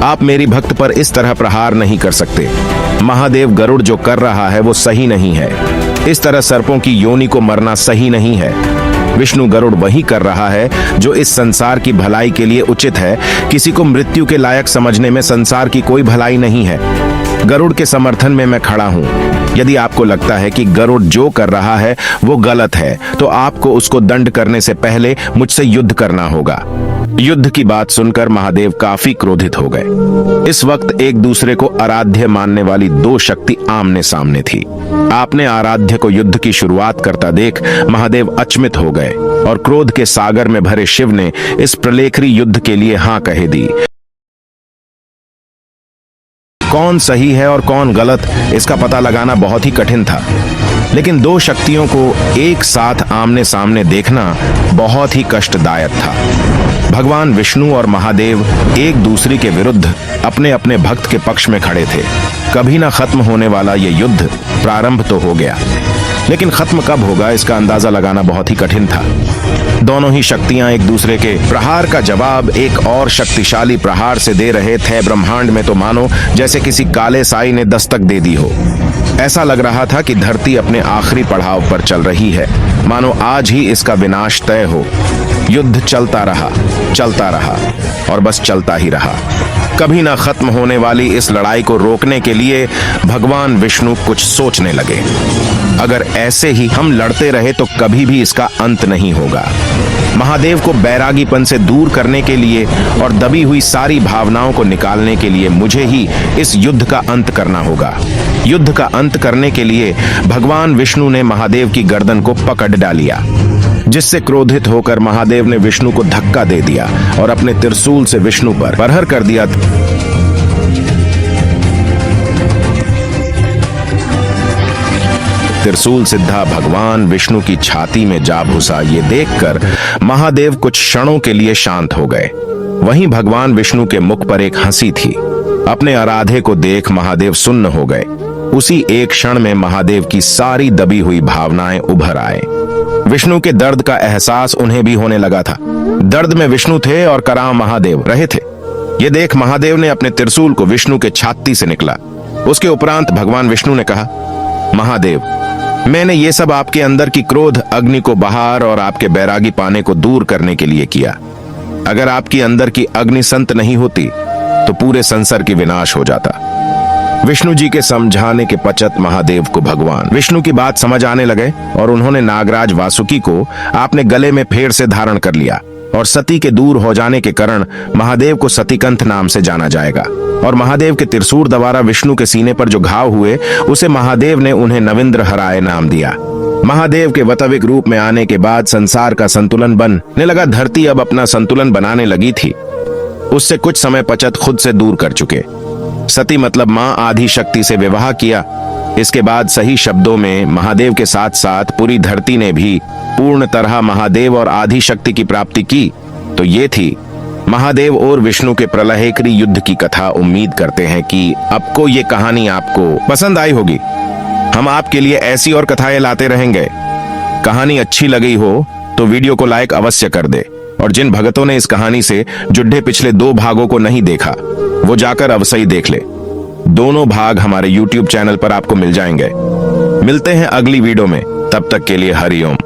आप मेरी भक्त पर इस तरह प्रहार नहीं कर सकते। महादेव, गरुड़ जो कर रहा है वो सही नहीं है। इस तरह सर्पों की योनि को मरना सही नहीं है। विष्णु गरुड़ वही कर रहा है जो इस संसार की भलाई के लिए उचित है। किसी को मृत्यु के लायक समझने में संसार की कोई भलाई नहीं है। गरुड़ के समर्थन में मैं खड़ा हूँ। यदि आपको लगता है कि गरुड़ जो कर रहा है वो गलत है, तो आपको उसको दंड करने से पहले मुझसे युद्ध करना होगा। युद्ध की बात सुनकर महादेव काफी क्रोधित हो गए। इस वक्त एक दूसरे को आराध्य मानने वाली दो शक्ति आमने सामने थी। आपने आराध्य को युद्ध की शुरुआत करता देख महादेव अचंभित हो गए और क्रोध के सागर में भरे शिव ने इस प्रलेखरी युद्ध के लिए हां कह दी। कौन सही है और कौन गलत, इसका पता लगाना बहुत ही कठिन था। लेकिन दो शक्तियों को एक साथ आमने सामने देखना बहुत ही कष्टदायक था। भगवान विष्णु और महादेव एक दूसरे के विरुद्ध अपने अपने भक्त के पक्ष में खड़े थे। कभी ना खत्म होने वाला ये युद्ध प्रारंभ तो हो गया, लेकिन खत्म कब होगा इसका अंदाजा लगाना बहुत ही कठिन था। दोनों ही शक्तियां एक दूसरे के प्रहार का जवाब एक और शक्तिशाली प्रहार से दे रहे थे। ब्रह्मांड में तो मानो जैसे किसी काले साई ने दस्तक दे दी हो। ऐसा लग रहा था कि धरती अपने आखिरी पड़ाव पर चल रही है, मानो आज ही इसका विनाश तय हो। युद्ध चलता रहा और बस चलता ही रहा। कभी ना खत्म होने वाली इस लड़ाई को रोकने के लिए भगवान विष्णु कुछ सोचने लगे। अगर ऐसे ही हम लड़ते रहे तो कभी भी इसका अंत नहीं होगा। महादेव को बैरागीपन से दूर करने के लिए और दबी हुई सारी भावनाओं को निकालने के लिए मुझे ही इस युद्ध का अंत करना होगा। युद्ध का अंत करने के लिए भगवान विष्णु ने महादेव की गर्दन को पकड़ डालिया, जिससे क्रोधित होकर महादेव ने विष्णु को धक्का दे दिया और अपने त्रिशूल से विष्णु पर प्रहार कर दिया। त्रिशूल सिद्धा भगवान विष्णु की छाती में जा घुसा। ये देखकर महादेव कुछ क्षणों के लिए शांत हो गए। वहीं भगवान विष्णु के मुख पर एक हंसी थी। अपने आराधे को देख महादेव सुन्न हो गए। उसी एक क्षण में महादेव की सारी दबी हुई भावनाएं उभर आए। विष्णु के दर्द का एहसास उन्हें भी होने लगा था। दर्द में विष्णु थे और कराम महादेव रहे थे। ये देख महादेव ने अपने त्रिशूल को विष्णु के छाती से निकला। उसके उपरांत भगवान विष्णु ने कहा, महादेव, मैंने ये सब आपके अंदर की क्रोध अग्नि को बाहर और आपके बैरागी पाने को दूर करने के लिए किया। अगर आपकी अंदर की अग्नि संत नहीं होती तो पूरे संसार की विनाश हो जाता। विष्णु जी के समझाने के पश्चात महादेव को भगवान विष्णु की बात समझ आने लगे और उन्होंने नागराज वासुकी को आपने गले में फेर से धारण कर लिया और सती के दूर हो जाने के कारण महादेव को सतीकंठ नाम से जाना जाएगा। और महादेव के त्रिशूल द्वारा विष्णु के सीने पर जो घाव हुए उसे महादेव ने उन्हें नविंद्र हराय नाम दिया। महादेव के वास्तविक रूप में आने के बाद संसार का संतुलन बनने लगा। धरती अब अपना संतुलन बनाने लगी थी। उससे कुछ समय पश्चात खुद से दूर कर चुके। सती मतलब मां आदि शक्ति से विवाह किया। इसके बाद सही शब्दों में महादेव के साथ साथ पूरी धरती ने भी पूर्ण तरह महादेव और आदि शक्ति की प्राप्ति की। तो ये थी महादेव और विष्णु के प्रलयकरी युद्ध की कथा। उम्मीद करते हैं कि आपको ये कहानी आपको पसंद आई होगी। हम आपके लिए ऐसी और कथाएं लाते रहेंगे। कहानी अच्छी लगी हो तो वीडियो को लाइक अवश्य कर दे और जिन भगतों ने इस कहानी से जुड़े पिछले 2 भागों को नहीं देखा वो जाकर अवश्य ही देख ले। दोनों भाग हमारे YouTube चैनल पर आपको मिल जाएंगे। मिलते हैं अगली वीडियो में, तब तक के लिए हरिओम।